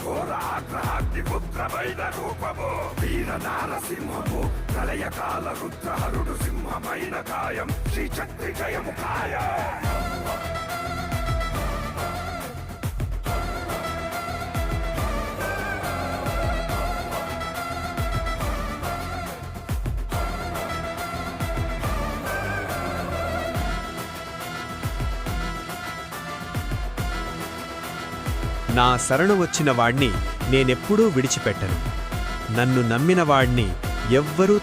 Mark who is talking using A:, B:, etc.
A: ఘోర ఆగ్రహాగ్ని పుత్రమైన రూపము వీర నారసింహము ప్రళయకాల రుద్రహరుడు సింహమైన కాయం శ్రీచక్రి జయము ఖాయం.
B: నా శరణు వచ్చిన వాణ్ణి నేనెప్పుడూ విడిచిపెట్టను. నన్ను నమ్మిన వాణ్ణి ఎవ్వరూ